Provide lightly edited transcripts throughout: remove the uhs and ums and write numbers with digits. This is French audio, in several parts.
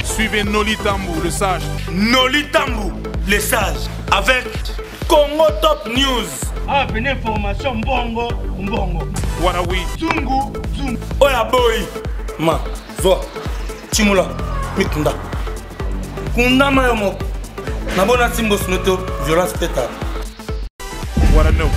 Suivez Noli Tambou, le sage. Noli Tambou, le sage. Avec Congo Top News. Ah, une information bongo. Warawi. Zungu. Oya boy. Ma, zo. Chimula, mikunda. Kunda mayomo. Nabona simbo snoto, violence pétard. What I know.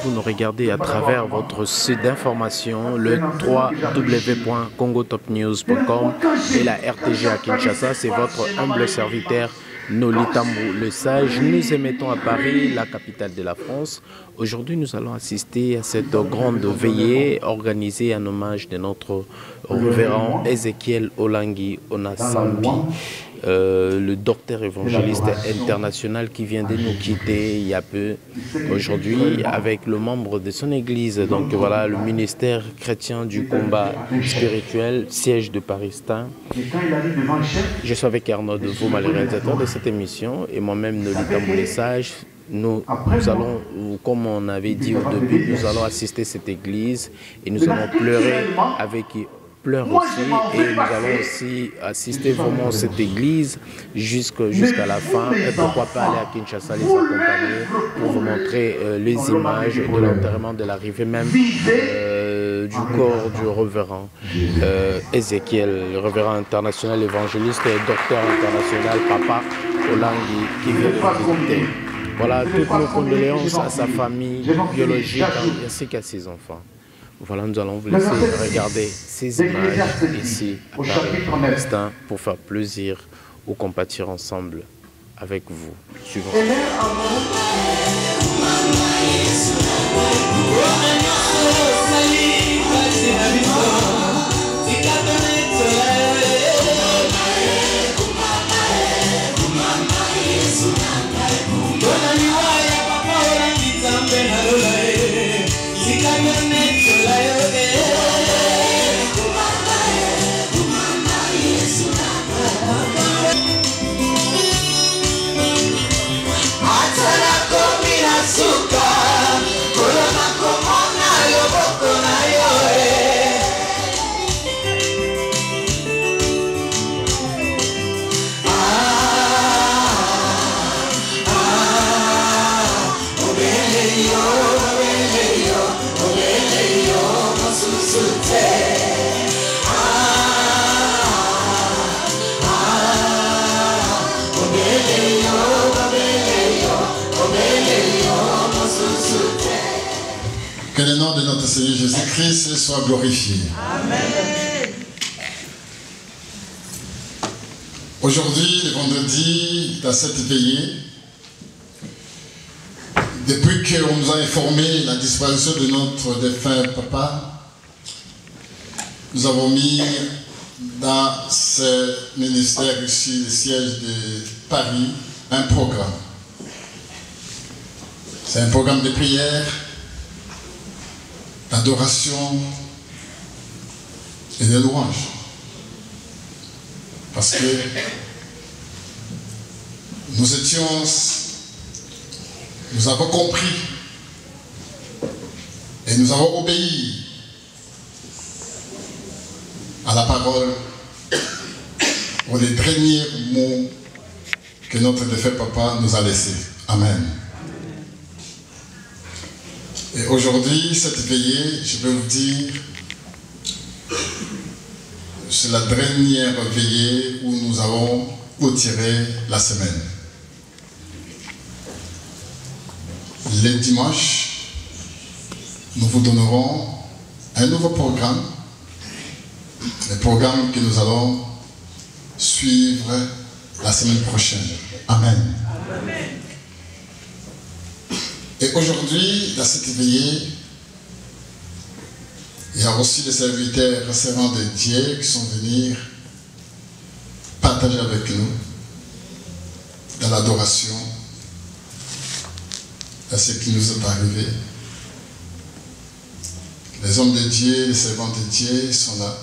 Vous nous regardez à travers votre site d'information, le www.congotopnews.com et la RTG à Kinshasa. C'est votre humble serviteur Noli Tambou, le sage. Nous émettons à Paris, la capitale de la France. Aujourd'hui, nous allons assister à cette grande veillée organisée en hommage de notre révérend Ezekiel Olangi Onasambi. Le docteur évangéliste international qui vient de nous quitter il y a peu aujourd'hui avec le membre de son église. Donc voilà, le ministère chrétien du combat spirituel, siège de Paris-Tin. Je suis avec Arnaud Deveau, le réalisateur de cette émission, et moi-même Noli Tambou le sage. Nous allons, comme on avait dit au début, nous allons assister à cette église et nous allons pleurer avec pleure aussi, et nous allons aussi assister vraiment à cette église jusqu'à la fin, et pourquoi pas aller à Kinshasa les accompagner pour vous montrer les images de l'enterrement, de l'arrivée même du corps du révérend Ezekiel, le révérend international évangéliste et docteur international Papa Olangi qui vient de quitter. Voilà, toutes nos condoléances à sa famille biologique ainsi qu'à ses enfants. Voilà, nous allons vous laisser regarder ces images ici à Paris pour faire plaisir ou compatir ensemble avec vous. Suivons. Que le nom de notre Seigneur Jésus-Christ soit glorifié. Amen. Aujourd'hui, le vendredi, dans cette veillée, depuis qu'on nous a informé de la disparition de notre défunt papa, nous avons mis dans ce ministère ici, le siège de Paris, un programme. C'est un programme de prière, d'adoration et de louange. Parce que nous avons compris et nous avons obéi à la parole pour les derniers mots que notre défunt papa nous a laissés. Amen. Et aujourd'hui, cette veillée, je peux vous dire, c'est la dernière veillée où nous allons clôturer la semaine. Les dimanches, nous vous donnerons un nouveau programme, le programme que nous allons suivre la semaine prochaine. Amen. Amen. Et aujourd'hui, dans cette veillée, il y a aussi des serviteurs servants de Dieu qui sont venus partager avec nous dans l'adoration, dans ce qui nous est arrivé. Les hommes de Dieu, les servants de Dieu sont là.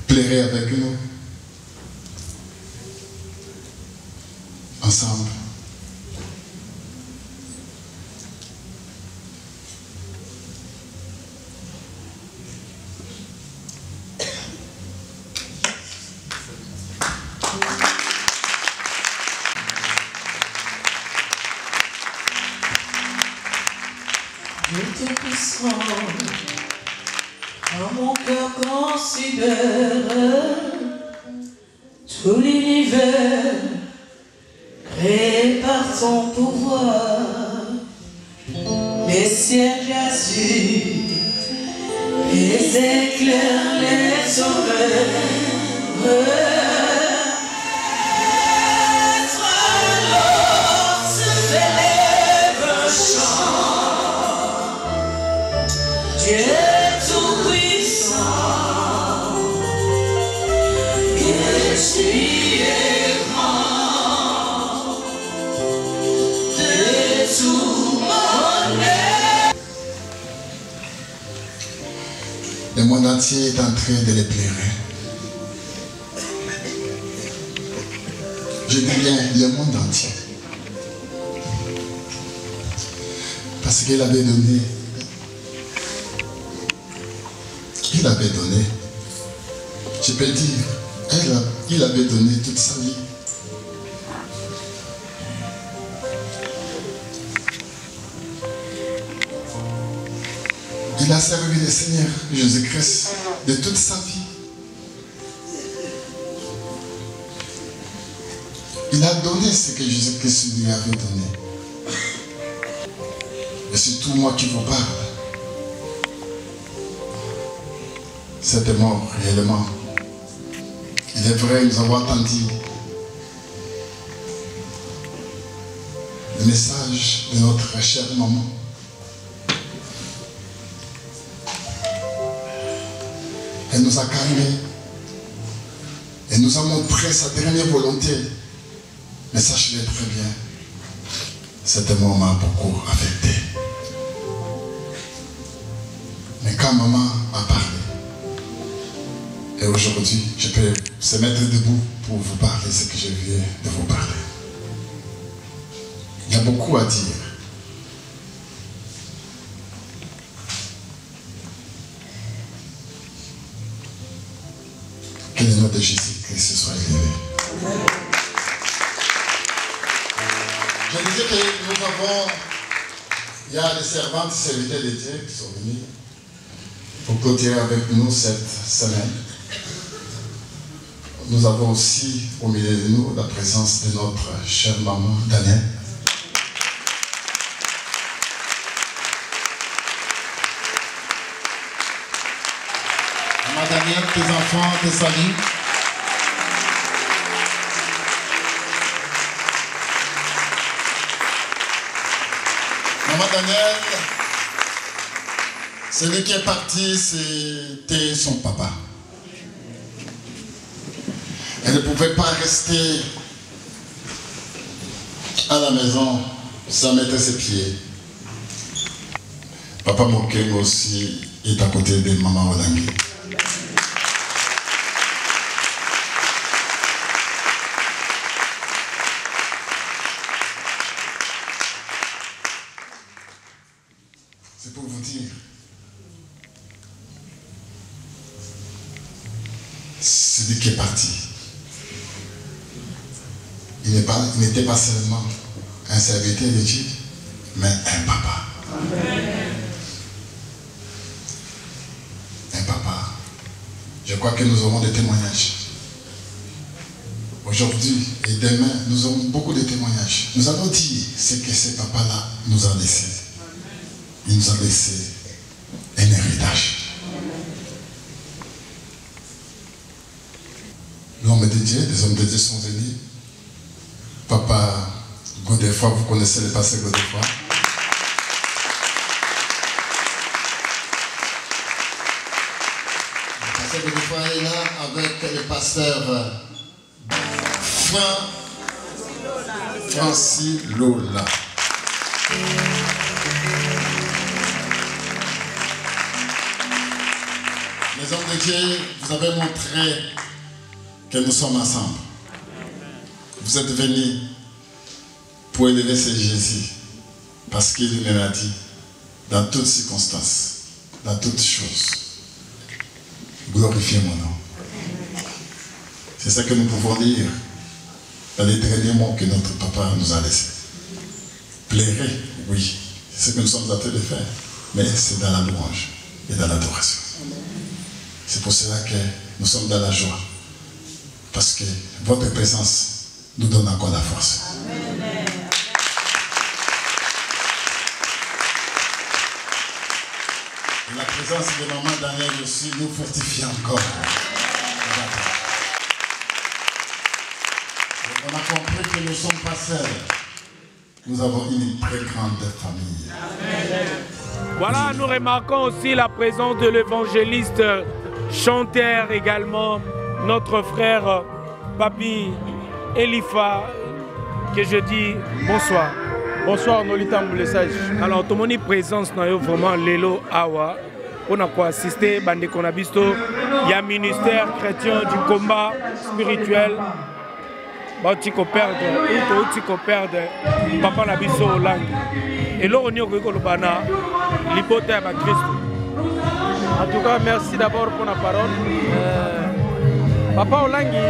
Pleurez avec nous. Ensemble. Dieu Tout-Puissant, quand mon cœur considère tout l'univers créé par son pouvoir, les sièges azur, les éclairs, les aurores. Dieu Tout-Puissant, que tu es grand de tout mon être. Le monde entier est en train de les pleurer. Je dis bien le monde entier. Parce qu'il avait donné. Il avait donné. Je peux dire, il avait donné toute sa vie. Il a servi le Seigneur Jésus-Christ de toute sa vie. Il a donné ce que Jésus-Christ lui avait donné. Et c'est tout moi qui vous parle. Cette mort, réellement. Il est vrai, nous avons entendu le message de notre chère maman. Elle nous a calmés. Elle nous a montré sa dernière volonté. Mais sachez-le très bien, cette mort m'a beaucoup affecté. Mais quand maman a parlé, et aujourd'hui, je peux se mettre debout pour vous parler ce que je viens de vous parler. Il y a beaucoup à dire. Que le nom de Jésus-Christ soit élevé. Je disais que nous avons, il y a des servantes, serviteurs de Dieu qui sont venus pour clôturer avec nous cette semaine. Nous avons aussi au milieu de nous la présence de notre chère maman Daniel. Maman Daniel, tes enfants te saluent. Maman Daniel, celui qui est parti, c'était son papa. Elle ne pouvait pas rester à la maison sans mettre ses pieds. Papa Mokeng aussi est à côté de maman Olangi. C'est pour vous dire. Celui qui est parti, il n'était pas seulement un serviteur de Dieu, mais un papa. Un papa. Je crois que nous aurons des témoignages. Aujourd'hui et demain, nous aurons beaucoup de témoignages. Nous allons dire ce que ce papa-là nous a laissé. Il nous a laissé un héritage. L'homme de Dieu, les hommes de Dieu sont venus. Papa Godefroy, vous connaissez le pasteur Godefroy. Le pasteur Godefroy est là avec le pasteur Francis Lola. Les hommes de Dieu, vous avez montré que nous sommes ensemble. Vous êtes venus pour élever ce Jésus parce qu'il nous l'a dit dans toutes circonstances, dans toutes choses. Glorifiez mon nom. C'est ça que nous pouvons dire dans les derniers mots que notre papa nous a laissés. Plairez, oui, c'est ce que nous sommes en train de faire, mais c'est dans la louange et dans l'adoration. C'est pour cela que nous sommes dans la joie. Parce que votre présence nous donne encore la force. Amen. La présence de maman Daniel aussi nous fortifie encore. On a compris que nous ne sommes pas seuls. Nous avons une très grande famille. Amen. Voilà, nous remarquons aussi la présence de l'évangéliste chanteur également. Notre frère Papi Elifa, que je dis bonsoir. Bonsoir Nolitambu le sage. Alors, tout le monde est présence dans vraiment Lelo Awa. On a quoi assister Bande Konabisto. Il y a un ministère chrétien du combat spirituel. Tu peux perdre, tu peux perdre Papa Nabiso Olang. Et là, on est au Bana, l'hypothèse à Christ. En tout cas, merci d'abord pour la parole. Papa Olangi,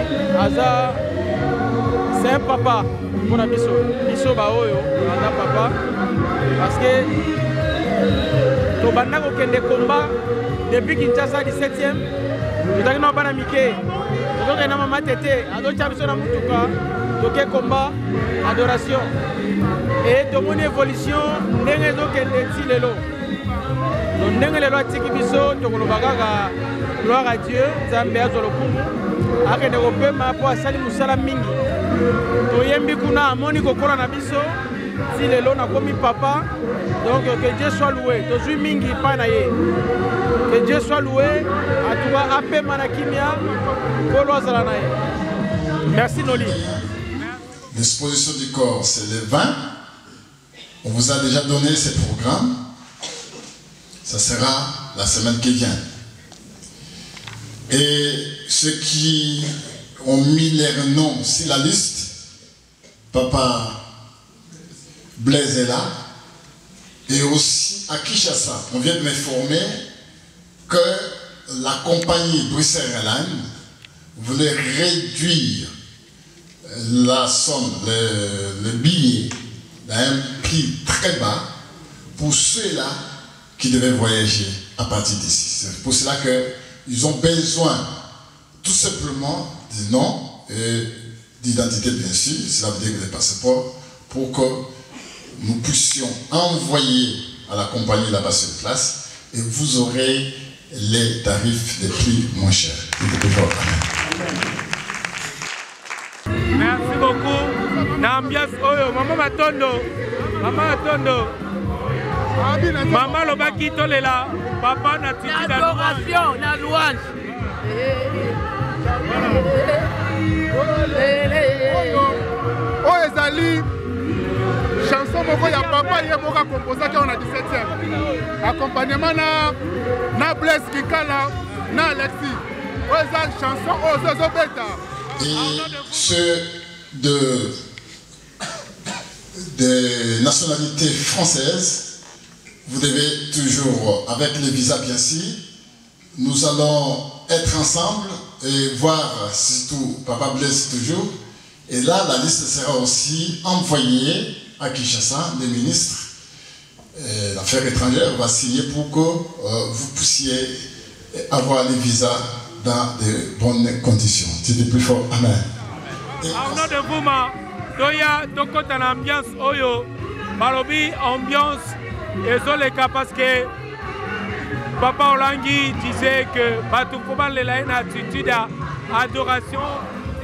c'est un papa pour Abisso. Bisso Baoyo, un papa. Parce que Tobanda Kokende combat depuis Kinshasa 17e. Nous avons un Miké. Nous avons un Matete. Nous avons un combat, adoration. Et tout mon évolution, nous avons un lelo. Nous avons un tiki biso, nous avons gloire à Dieu, Zambé Azolokumu. Après de repos, ma pour Sali Moussala Mingi. Toyembi kuna amoni kokola na biso, si lelo na komi papa. Donc que Dieu soit loué. Tozu mingi pa na ye. Que Dieu soit loué. À toi apé manakimia, kolo azala na ye. Merci Noli. L'exposition du corps, c'est le 20. On vous a déjà donné ces programmes. Ça sera la semaine qui vient. Et ceux qui ont mis leurs noms sur la liste, Papa Blaise est là. Et aussi à Kinshasa, on vient de m'informer que la compagnie Bruxelles Airlines voulait réduire la somme, le billet à un prix très bas pour ceux-là qui devaient voyager à partir d'ici. C'est pour cela qu'ils ont besoin tout simplement du nom et d'identité bien sûr, cela veut dire les passeports, pour que nous puissions envoyer à la compagnie là-bas sur place et vous aurez les tarifs les prix moins chers. Merci beaucoup. Nambias Oyo, Maman Matondo. Maman Matondo. Maman Lobaki Tolela. Papa Natiti. L'adoration, la louange. Oh, Ezali. Chanson moko ya papa ye moka composé qui on a 17e. Accompagnement na Blaise Kikala, na Alexis. Oh, Ezali chanson oh Zozo Beta. Et ceux de nationalité française vous devez toujours, avec les visas bien sûr, nous allons être ensemble et voir surtout Papa Blaise toujours. Et là, la liste sera aussi envoyée à Kinshasa, les ministres l'affaires étrangères va signer pour que vous puissiez avoir les visas dans de bonnes conditions. C'est le plus fort. Amen. Arnaud de Vouma, Toya, Tokota l'ambiance Oyo, Malobi, ambiance, et sont les cas parce que Papa Olangi disait que Batoukouma a une attitude à adoration,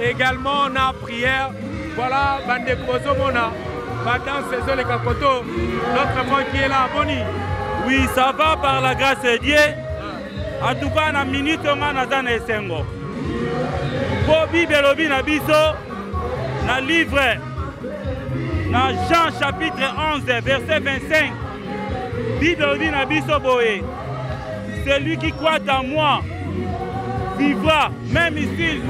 également on a prière. Voilà, Bande Kozomona. Dans ces les Kakoto, notre moi qui est là, Boni. Oui, ça va par la grâce de Dieu. En tout cas, na minute on a dans les sengo. Pour Bible obi na biso, na livre, na Jean chapitre 11, verset 25. Bible obi na biso boé. Celui qui croit en moi vivra, même ici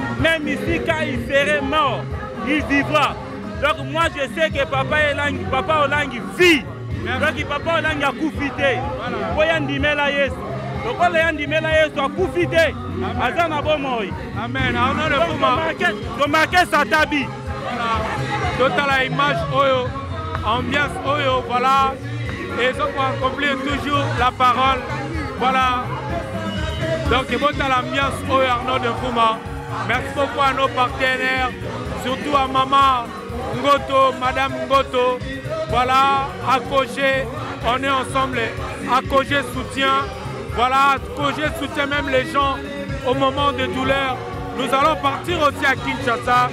quand il serait mort, il vivra. Donc moi je sais que Papa Olangi vit. Donc Papa Olangi a coufité. Voyandimela Yesu. Donc on yandimela Yesu a coufité. Azana bomoi. Amen. On le Bouma. Remarquez sa tabi. Total la image Oyo, ambiance Oyo, voilà. Et ils ont accompli toujours la parole. Voilà. Donc c'est bon l'ambiance Oyo Arnaud de Bouma. Merci beaucoup à nos partenaires, surtout à Maman Ngoto, Madame Ngoto, voilà, à Kogé, on est ensemble, à Kogé soutient, voilà, Kogé soutient même les gens au moment de douleur. Nous allons partir aussi à Kinshasa,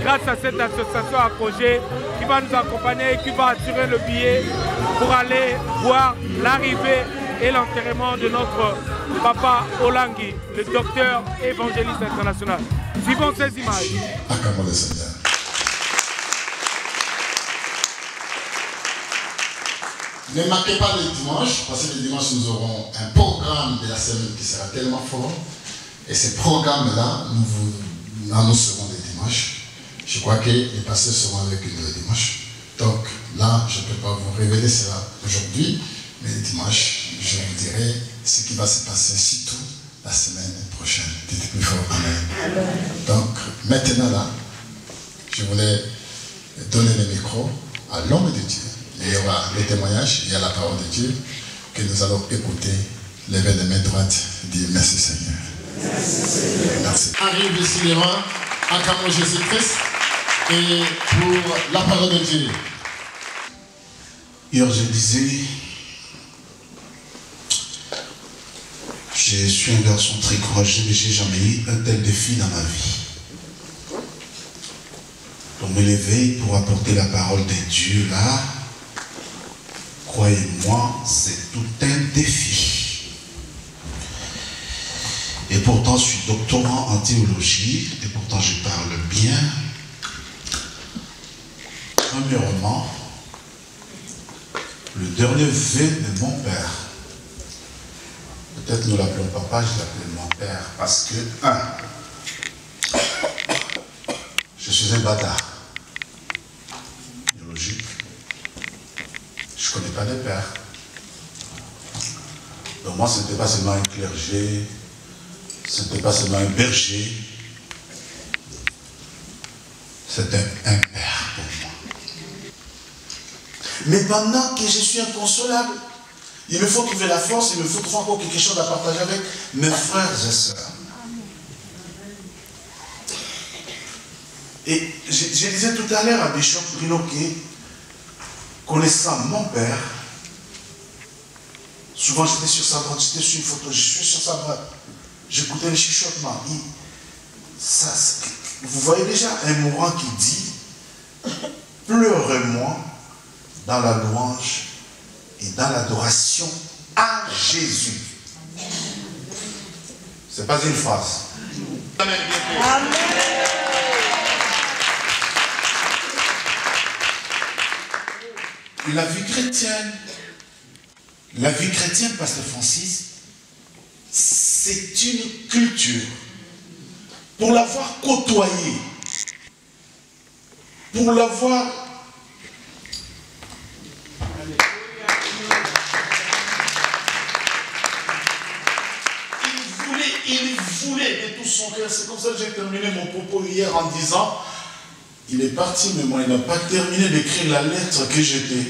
grâce à cette association à Kogé, qui va nous accompagner et qui va assurer le billet pour aller voir l'arrivée et l'enterrement de notre Papa Olangi, le docteur évangéliste international. Suivons ces images. Acclamons le Seigneur. Ne marquez pas les dimanches, parce que les dimanches nous aurons un programme de la semaine qui sera tellement fort. Et ce programme-là, nous serons les dimanches. Je crois que les pasteurs seront avec nous les dimanches. Donc là, je ne peux pas vous révéler cela aujourd'hui, mais les dimanches, je vous dirai ce qui va se passer surtout la semaine prochaine. Dites plus fort, amen. Donc maintenant là, je voulais donner le micro à l'homme de Dieu. Il y aura les témoignages, il y a la parole de Dieu que nous allons écouter. Levez les mains droites, dire merci Seigneur. Merci. Arrive ici les mains, acclamons Jésus-Christ et pour la parole de Dieu. Hier je disais, je suis un garçon très courageux, mais je n'ai jamais eu un tel défi dans ma vie. Donc me lever pour apporter la parole de Dieu là, croyez-moi, c'est tout un défi. Et pourtant, je suis doctorant en théologie, et pourtant je parle bien. Premièrement, le dernier vœu de mon père, peut-être nous l'appelons papa, je l'appelle mon père, parce que, je suis un bâtard. Biologique. Je ne connais pas de père. Donc moi, ce n'était pas seulement un clergé, ce n'était pas seulement un berger, c'était un père pour moi. Mais pendant que je suis inconsolable, il me faut trouver la force, il me faut trouver encore quelque chose à partager avec mes frères et sœurs. Et je disais tout à l'heure à Bishop Bruno que, connaissant mon père, souvent j'étais sur sa droite, j'étais sur une photo, je suis sur sa droite, j'écoutais le chuchotement. Vous voyez déjà un mourant qui dit « Pleurez-moi dans la louange et dans l'adoration à Jésus. » Ce n'est pas une phrase. Amen. La vie chrétienne, Pasteur Francis, c'est une culture. Pour l'avoir côtoyée, pour l'avoir voulait de tout son cœur. C'est comme ça que j'ai terminé mon propos hier en disant, il est parti, mais moi, il n'a pas terminé d'écrire la lettre que j'étais.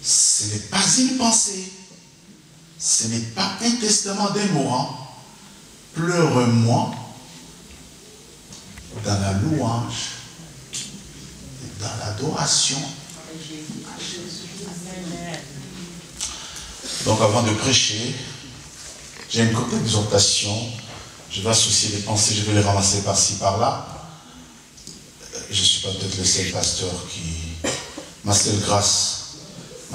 Ce n'est pas une pensée. Ce n'est pas un testament d'un mourant. Pleure-moi dans la louange et dans l'adoration. Donc avant de prêcher, j'ai une courte exhortation. Je vais associer les pensées, je vais les ramasser par-ci, par-là. Je ne suis pas peut-être le seul pasteur qui... Ma seule grâce,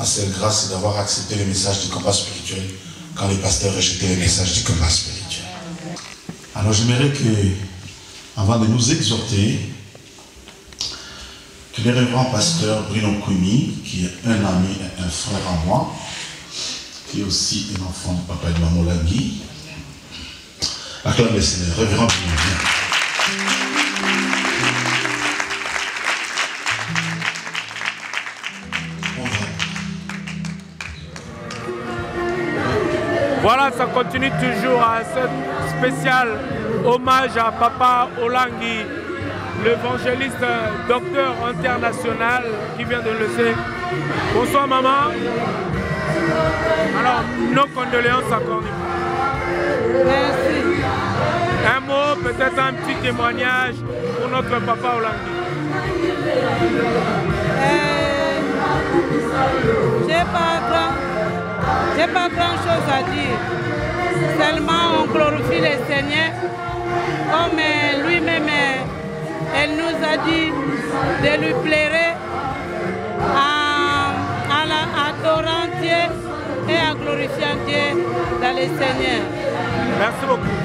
c'est d'avoir accepté le message du combat spirituel quand les pasteurs rejetaient le message du combat spirituel. Alors j'aimerais que, avant de nous exhorter, que le révérend pasteur Bruno Koumi, qui est un ami et un frère à moi, qui est aussi un enfant du papa et de maman Langui, acclame le Seigneur, révérend Bruno. Voilà, ça continue toujours à ce spécial hommage à Papa Olangi, l'évangéliste docteur international qui vient de le laisser. Bonsoir maman. Alors, nos condoléances encore. Merci. Un mot, peut-être un petit témoignage pour notre Papa Olangi. J'ai pas grand chose à dire. Seulement on glorifie le Seigneur comme lui-même elle nous a dit de lui plaire en adorant Dieu et en glorifiant Dieu dans le Seigneur. Merci beaucoup.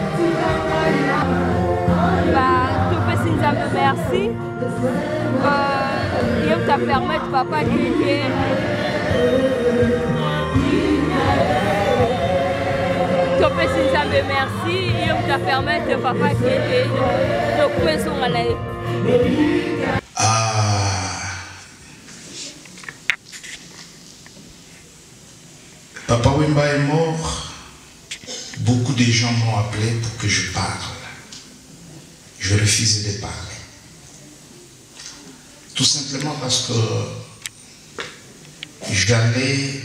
Tout petit Nzambe, merci. Dieu t'a permis, papa, Topesi Nzambe, merci. Dieu t'a permis, papa, Papa Wemba est mort. Beaucoup de gens m'ont appelé pour que je parle. Je refusais de parler. Tout simplement parce que j'allais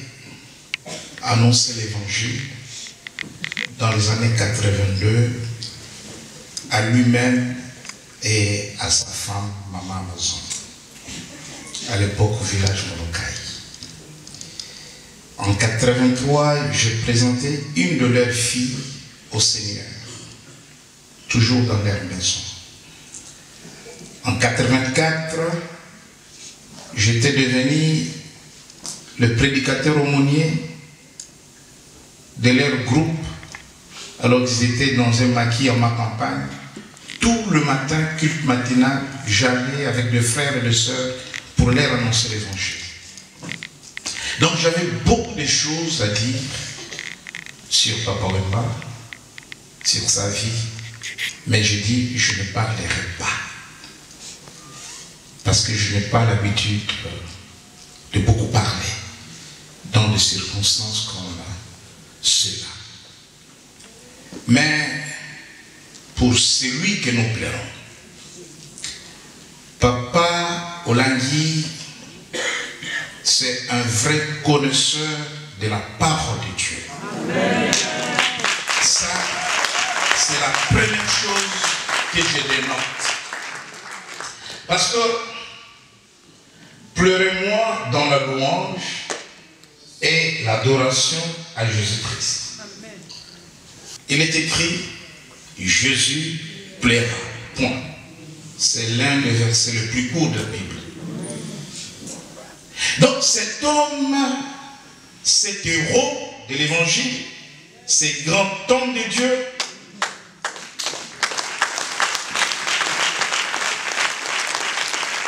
annoncer l'évangile dans les années 82 à lui-même et à sa femme, Maman Amazon, à l'époque au village Molokai. En 83, j'ai présenté une de leurs filles au Seigneur, toujours dans leur maison. En 84, j'étais devenu le prédicateur aumônier de leur groupe, alors qu'ils étaient dans un maquis en ma campagne. Tout le matin, culte matinal, j'allais avec des frères et des sœurs pour leur annoncer l'évangile. Donc j'avais beaucoup de choses à dire sur Papa Wemba, sur sa vie, mais je dis je ne parlerai pas. Parce que je n'ai pas l'habitude de beaucoup parler dans des circonstances comme cela. Mais pour celui que nous plairons, Papa Olangi, c'est un vrai connaisseur de la parole de Dieu. Amen. Ça, c'est la première chose que je dénote. Parce que pleurez-moi dans la louange et l'adoration à Jésus-Christ. Il est écrit, Jésus plaira. Point. C'est l'un des versets les plus courts de la Bible. Donc cet homme, cet héros de l'évangile, ce grand homme de Dieu,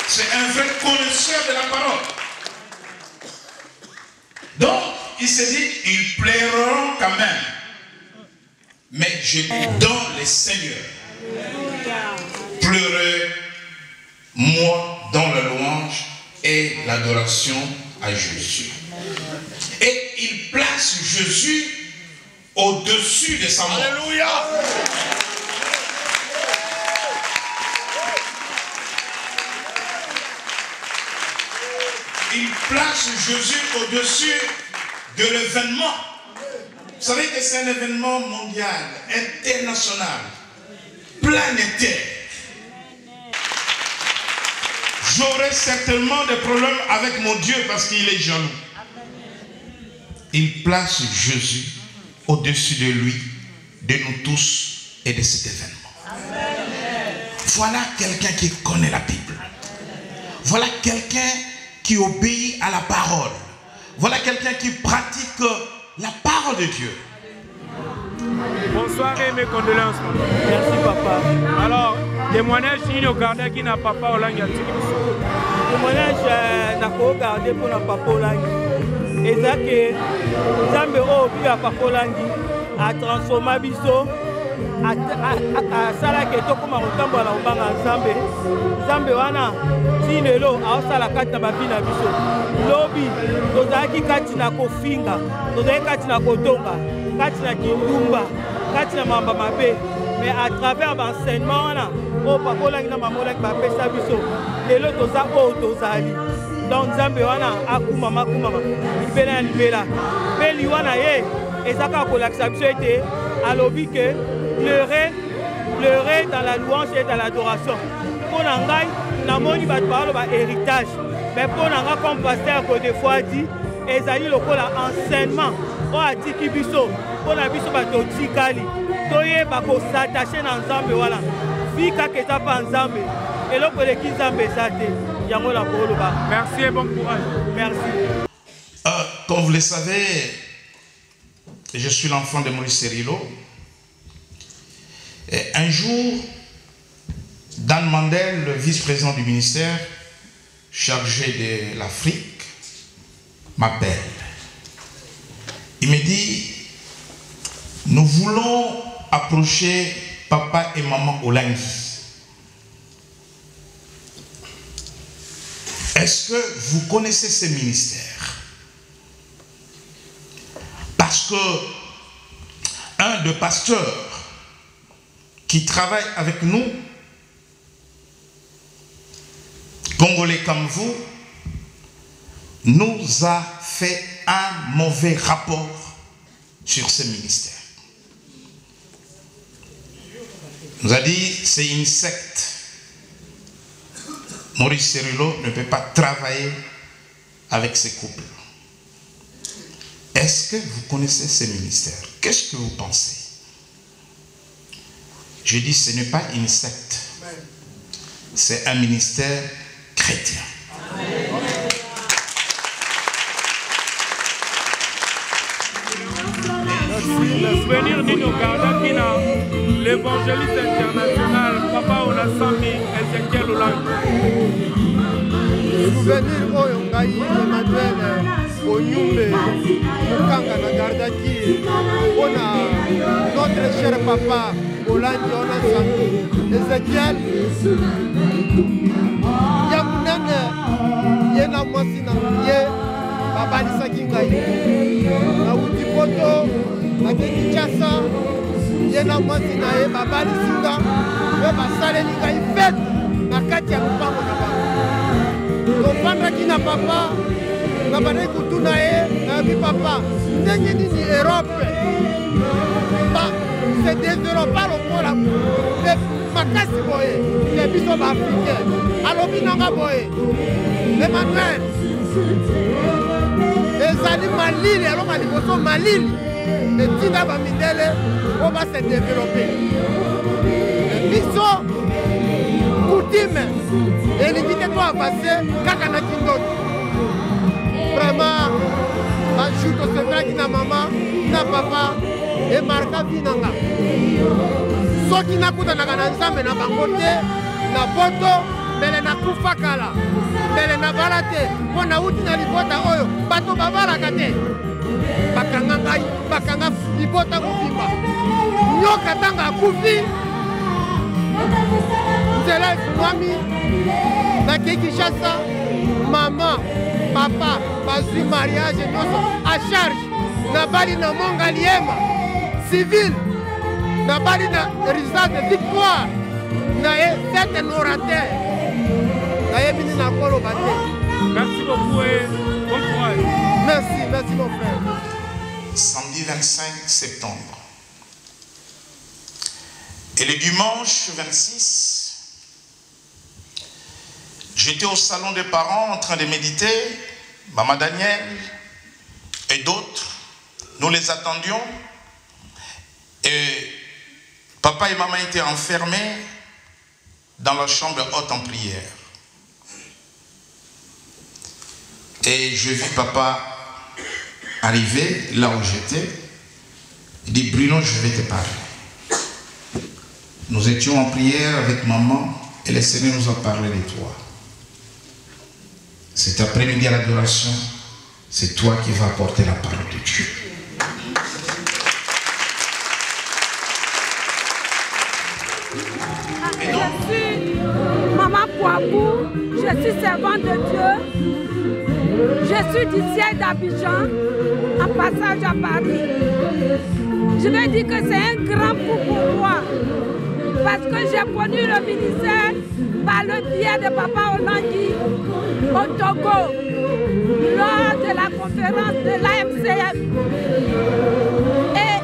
c'est un vrai connaisseur de la parole. Donc, il se dit, ils plairont quand même. Mais je dans le Seigneur. Pleurez, moi, dans la louange et l'adoration à Jésus. Et il place Jésus au-dessus de sa mort. Alléluia. Il place Jésus au-dessus de l'événement. Vous savez que c'est un événement mondial, international, planétaire. J'aurai certainement des problèmes avec mon Dieu parce qu'il est jaloux. Il place Jésus au-dessus de lui, de nous tous et de cet événement. Voilà quelqu'un qui connaît la Bible. Voilà quelqu'un qui obéit à la parole. Voilà quelqu'un qui pratique la parole de Dieu. Bonsoir et mes condoléances. Merci papa. Alors, témoignage il au garde qui n'a papa au langue. Témoignage n'a pas gardé pour la papa au langue. Et ça que Zambe au puis à papa au langue a transformé biso a sala que to comme rotambo la obanga Zambe. Zambe wana ti lelo a sala kata babina biso. Lobi tozaki kati na kofinga, tozaki kati na kotonga, kati na kindumba, kati na mamba mabe. Mais à travers l'enseignement, au papa langi na mamola ba pesa biso. Lelo toza o tozali. Donc Zambe wana akuma makuma libela libela. Pe liwana ye ezaka ko laksa biso ete alobi que pleurer dans la louange et dans l'adoration. Pour ngai na moni ba parole ba héritage. Mais pour ngai comme pasteur que des fois dit ezali lokola enseignement o atiki biso pour la biso ba totikali. Toye ba ko s'attacher na Nzambe wala. Fika ke ta pa Nzambe. Et l'autre qui Nzambe zate. Yango la parole ba. Merci et bon courage. Merci. Comme vous le savez, je suis l'enfant de Maurice Cerrillo. Et un jour, Dan Mandel, le vice-président du ministère chargé de l'Afrique, m'appelle. Il me dit, nous voulons approcher papa et maman Olangi. Est-ce que vous connaissez ce ministère? Parce que un des pasteurs qui travaille avec nous, Congolais comme vous, nous a fait un mauvais rapport sur ce ministère. Il nous a dit c'est une secte. Maurice Cerrillo ne peut pas travailler avec ces couples. Est-ce que vous connaissez ce ministère? Qu'est-ce que vous pensez? Je dis ce n'est pas une secte. C'est un ministère chrétien. Le souvenir d'une Okardakina, l'évangéliste international, Papa Onasami, Ezekiel Olangi. Souvenir Oyongaï, Emmanuel, Onyumbe, Mukanga Nagardaki, on a notre cher papa Olangi Onasami, Ezekiel, Yamunene, Yena Mwasina, Ye, Baba Lisakingaï, Naouti Poto, Nakeki Chassa, Yena Mwasina, Ye, Baba Lisinga, Basale Lingaï, Fête, Nakatia Lupango Naba. Tofandaki na papa na bana kutuna ye na bi papa ndenge nini Europe ba se développa lokola me makasi boye ke biso ba africain alobi nanga boye Emmanuel ezali malili alonga liboso malili etinda bamindele po ba se développer biso coutume elingi te to avance kaka na kindoki vraiment bajour tosevelaki na mama na papa emarka vi nanga soki nakutanaka na nzambe na bango te na poto mbele nakufa kala mbele nabala te mpo nauti na libota oyo bato babalaka te bakanga ngai bakanga libota mobimba nyoka ntanga akufi nzela efungwami nakei Kinshasa mama papa bazwi mariage nyonso a charge na bali na monga liema civil na bali na résultat de victoire na ye fête norateur na ye bini na koloba te. Merci beaucoup et bon courage. Merci mon frère. Samedi 25 septembre. Et le dimanche 26, j'étais au salon des parents en train de méditer. Maman Daniel et d'autres, nous les attendions. Et papa et maman étaient enfermés dans la chambre haute en prière. Et je vis papa arriver là où j'étais. Il dit, Bruno, je vais te parler. Nous étions en prière avec maman et le Seigneur nous a parlé de toi. Cet après-midi à l'adoration, c'est toi qui vas apporter la parole de Dieu. Je suis Maman Kouabou, je suis servante de Dieu. Je suis du ciel d'Abidjan, en passage à Paris. Je vais dire que c'est un grand coup pour moi, parce que j'ai connu le ministère par le biais de Papa Olangui au Togo, lors de la conférence de l'AMCF. Et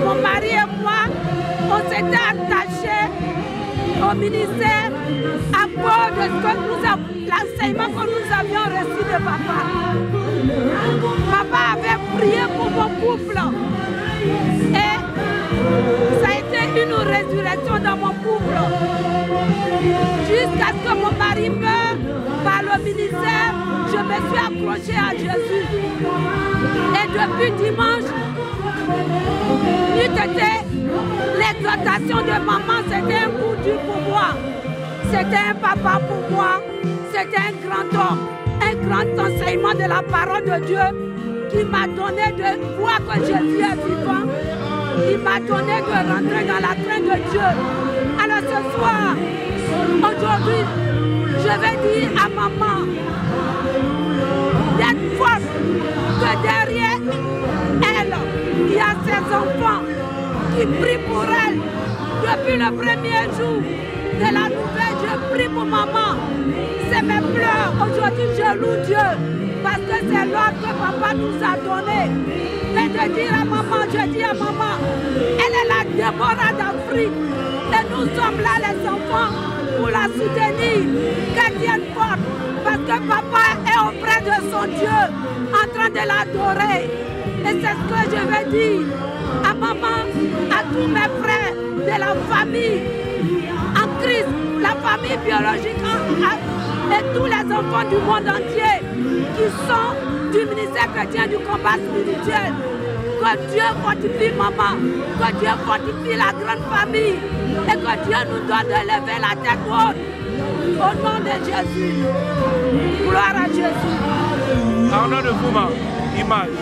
mon mari et moi, on s'était attachés au ministère à cause de l'enseignement que nous avions reçu de papa. Papa avait prié pour mon couple et ça a été une résurrection dans mon couple jusqu'à ce que mon mari meure par le ministère. Je me suis accrochée à Jésus et depuis dimanche, l'exhortation de maman, c'était un coup dur pour moi. C'était un papa pour moi. C'était un grand homme, un grand enseignement de la parole de Dieu qui m'a donné de voir que Jésus est vivant. Il m'a donné de rentrer dans la crainte de Dieu. Alors ce soir, aujourd'hui, je vais dire à maman d'être forte, que derrière elle, il y a ses enfants qui prient pour elle. Depuis le premier jour de la nouvelle, je prie pour maman. C'est mes pleurs. Aujourd'hui, je loue Dieu parce que c'est l'ordre que papa nous a donné. Mais de dire à maman, je dis à maman, elle est la Déborah d'Afrique. Et nous sommes là, les enfants, pour la soutenir. Qu'elle tienne forte. Parce que papa est auprès de son Dieu, en train de l'adorer. Et c'est ce que je veux dire à maman, à tous mes frères de la famille en crise, la famille biologique et tous les enfants du monde entier qui sont du ministère chrétien du combat spirituel. Que Dieu fortifie maman, que Dieu fortifie la grande famille et que Dieu nous donne de lever la tête haute. Au nom de Jésus. Gloire à Jésus. Arnaud de Fouma, image.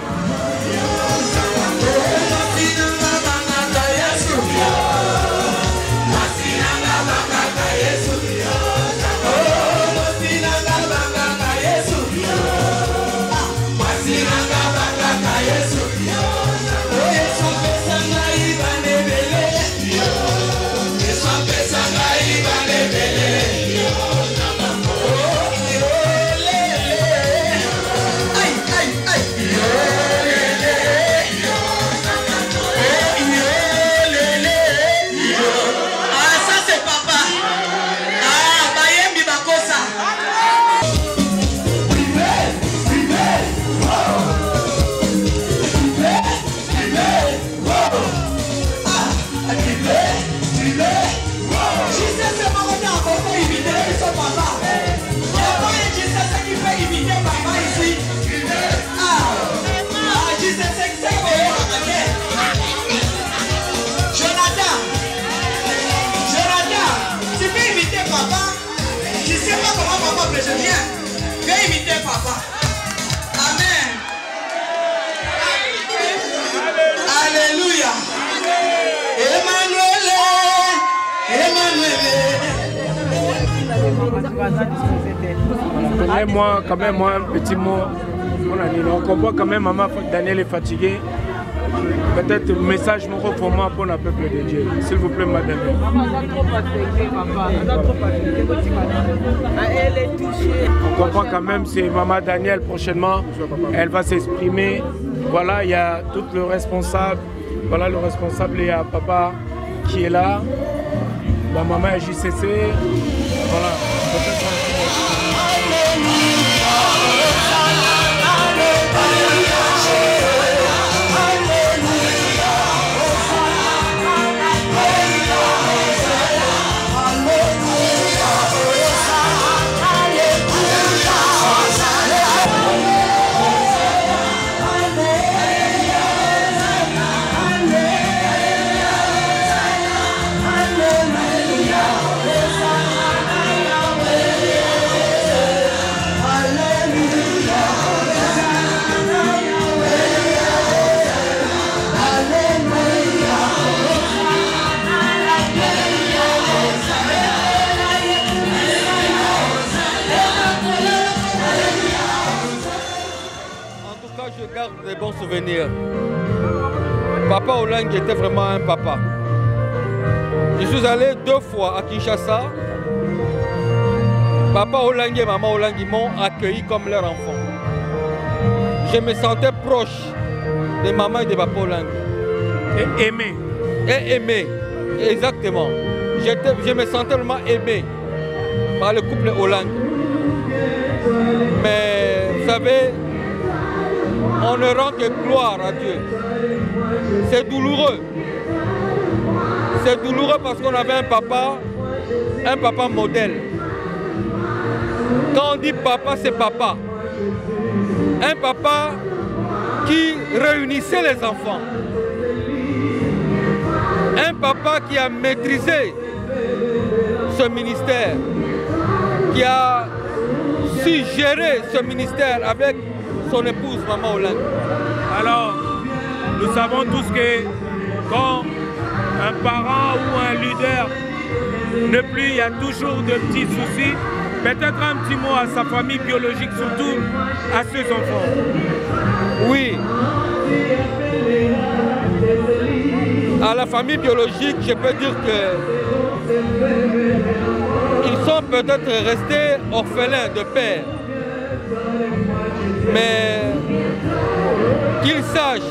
Quand même, moi, un petit mot. On comprend quand même, maman Daniel est fatiguée. peut-être message mon pour moi pour le peuple de Dieu. S'il vous plaît, madame. Elle est touchée. On comprend quand même, c'est maman Danielle prochainement. Elle va s'exprimer. Voilà, il y a tout le responsable. Voilà le responsable, il y a papa qui est là. La maman est JCC. Voilà. Des bons souvenirs. Papa Olangi était vraiment un papa. Je suis allé 2 fois à Kinshasa. Papa Olangi et maman Olangi m'ont accueilli comme leur enfant. Je me sentais proche de maman et de papa Olangi. Et aimé. Et aimé, exactement. Je me sentais vraiment aimé par le couple Olangi. Mais vous savez, on ne rend que gloire à Dieu. C'est douloureux. C'est douloureux parce qu'on avait un papa modèle. Quand on dit papa, c'est papa. Un papa qui réunissait les enfants. Un papa qui a maîtrisé ce ministère, qui a su gérer ce ministère avec son épouse, maman Olangi. Alors, nous savons tous que quand un parent ou un leader ne plus, il y a toujours de petits soucis. Peut-être un petit mot à sa famille biologique, surtout à ses enfants. Oui. À la famille biologique, je peux dire que ils sont peut-être restés orphelins de père. Mais qu'ils sachent,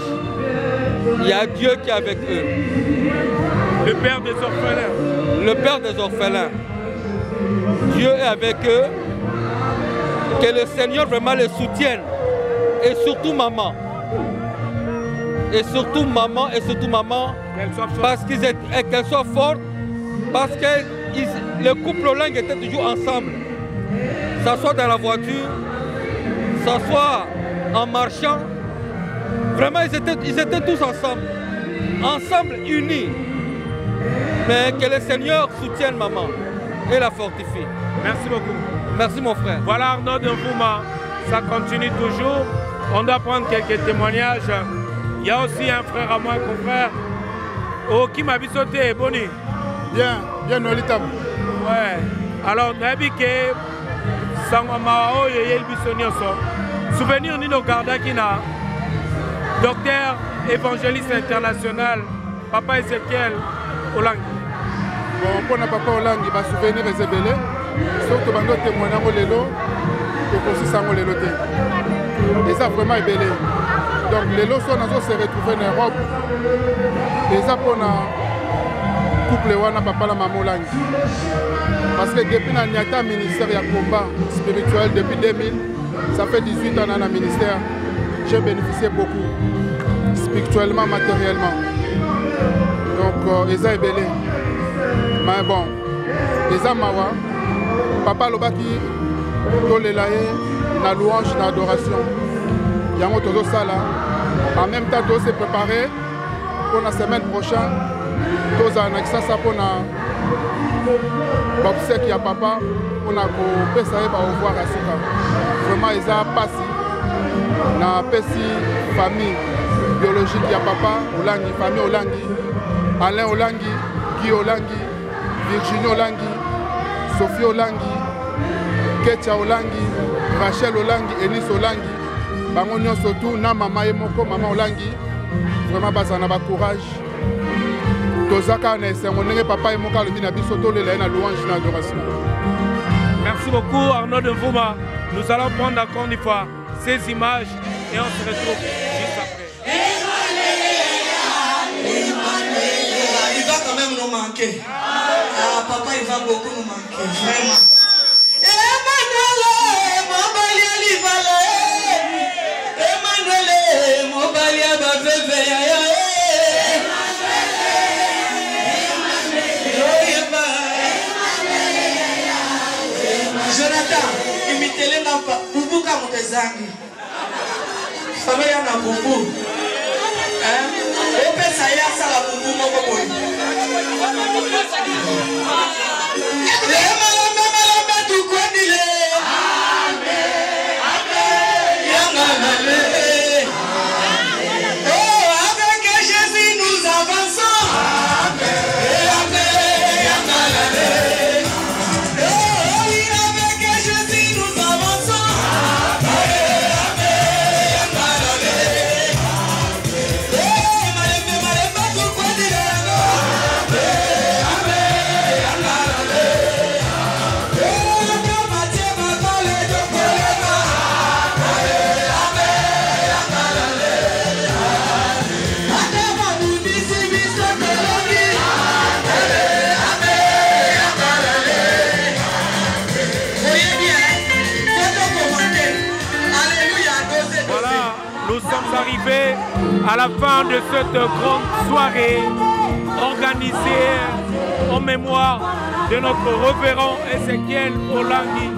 il y a Dieu qui est avec eux. Le père des orphelins. Le père des orphelins. Dieu est avec eux. Que le Seigneur vraiment les soutienne. Et surtout maman. Et surtout maman, parce qu'elle soit forte, parce que le couple Olangi était toujours ensemble. Ça soit dans la voiture, ça soit en marchant. Vraiment, ils étaient tous ensemble, unis. Mais que le Seigneur soutienne maman et la fortifie. Merci beaucoup. Merci mon frère. Voilà Arnaud de Mbouma, ça continue toujours. On doit prendre quelques témoignages. Il y a aussi un frère à moi, un confrère. Oh, qui m'a sauté, Boni. Bien, Nolitam. Ouais. Alors, Nabi que Sangwamao Yel Bissonioso. Souvenir Nino Garda Kina, docteur évangéliste international, Papa Ezekiel Olangi. Bon, pour Papa Olangi, va souvenir les ébélés. Surtout quand nous témoignons les lots, pour qu'on s'y les lotés. Et ça vraiment ébélé. Donc les lots sont se retrouver en Europe. Et ça pour le couple wana papa la maman Olangi. Parce que depuis le ministère il y a combat spirituel depuis 2000, ça fait 18 ans dans le ministère. J'ai bénéficié beaucoup, spirituellement, matériellement. Donc ils ont ébélé. Mais bon, ils ont mawa. Papa Lobaki, la louange, l'adoration. Il y a un autre sala. En même temps, tout s'est préparé pour la semaine prochaine. Tout ça, ça pour l'obsèque qui a papa. On a coupé ça et on voir à Souka. Vraiment, ils ont passé. Na pesi famille biologique ya papa Olangi, famille Olangi, Alain Olangi, Guy Olangi, Virginie Olangi, Sophie Olangi, Ketia Olangi, Rachel Olangi, Enis Olangi, bango nyonso tout na mama ye moko mama Olangi, vraiment bazana ba courage. Tozaka na esengo ndenge papa emoka lobi na biso tolela na louange na adoration. Merci beaucoup Arnaud de Vouma. Nous allons prendre encore une fois ces images et on se retrouve juste après. Il va quand même nous manquer. Ah, papa, il va beaucoup nous manquer, vraiment. Jonathan, imitele na bubu kama mtezangi. Fama ya na bubu. Pesa ya sala bubu moko boy. À la fin de cette grande soirée organisée en mémoire de notre révérend Ezekiel Olangi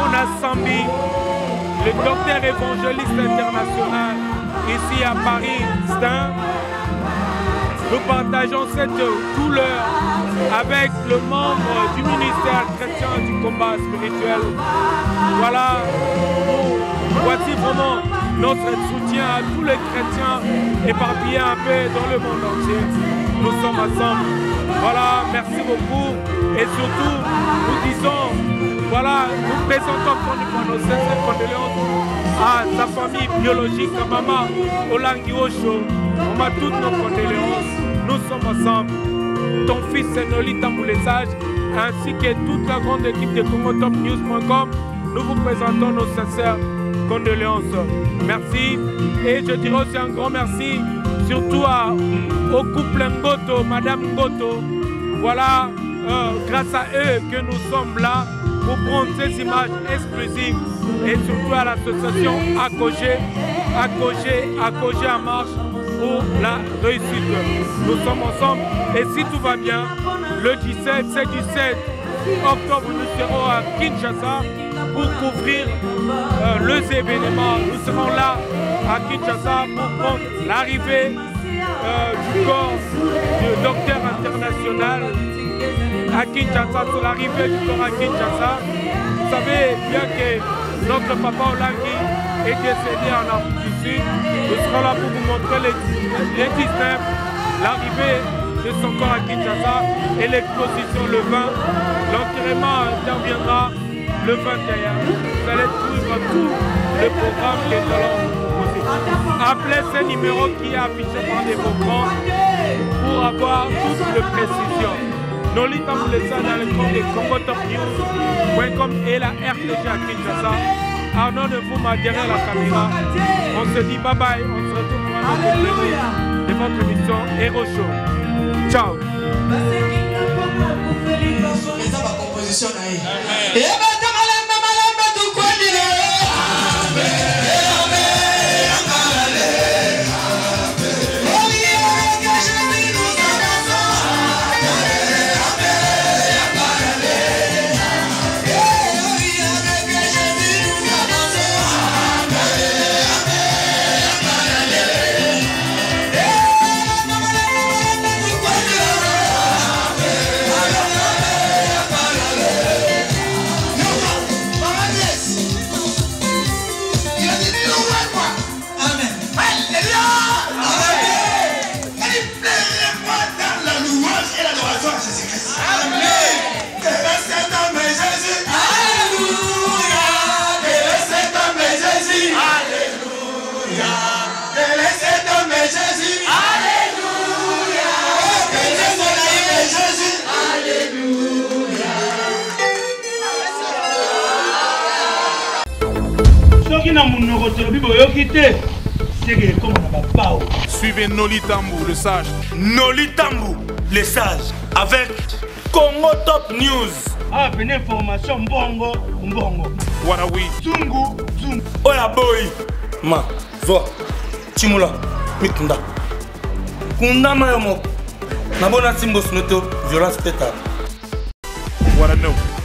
Onasambi, le docteur évangéliste international ici à Paris, Stein. Nous partageons cette douleur avec le membre du ministère chrétien du combat spirituel. Voilà, voici vraiment notre soutien à tous les chrétiens éparpillés un peu dans le monde entier. Nous sommes ensemble. Voilà, merci beaucoup. Et surtout, nous disons, voilà, nous présentons nos sincères condoléances à sa famille biologique, à maman Olangi Osho. On a toutes nos condoléances. Nous sommes ensemble. Ton fils Noli Tambou le Sage, ainsi que toute la grande équipe de CongoTopNews.com, nous vous présentons nos sincères condoléances. Merci. Et je dirais aussi un grand merci surtout au couple Ngoto, Madame Ngoto. Voilà, grâce à eux que nous sommes là pour prendre ces images exclusives et surtout à l'association Akogé en marche pour la réussite. Nous sommes ensemble et si tout va bien, le 17 octobre, nous serons à Kinshasa pour couvrir les événements. Nous serons là à Kinshasa pour prendre l'arrivée du corps du docteur international à Kinshasa, sur l'arrivée du corps à Kinshasa. Vous savez bien que notre papa Olangi est décédé en Afrique du Sud. Nous serons là pour vous montrer les 19, l'arrivée de son corps à Kinshasa et l'exposition le 20. L'enterrement interviendra le 21. Vous allez suivre tout le programme qui est alors proposé. Appelez ce numéro qui est affiché par les écrans pour avoir toutes les précisions. Noli Tambou le Sage dans le compte de CongoTopNews.com et la RTG à Kinshasa. Arnaud de Vouma derrière la caméra. On se dit bye bye. On se retrouve pour un autre numéro de votre émission Hero Show. Ciao. Jésus. soki na monoko tolobi boyoki te seke ekoma na bapao. Suivez Noli Tambou, le sage. Noli Tambou, le sage, avec Congo Top News. Ah, venez information mbongo, mbongo. Voilà, oui. Zungu, zungu. Oya boy. Ma, zo. Chimula, mikunda. Kunda mayomo. Nabona simbo snoto, violence pétard. Voilà, non.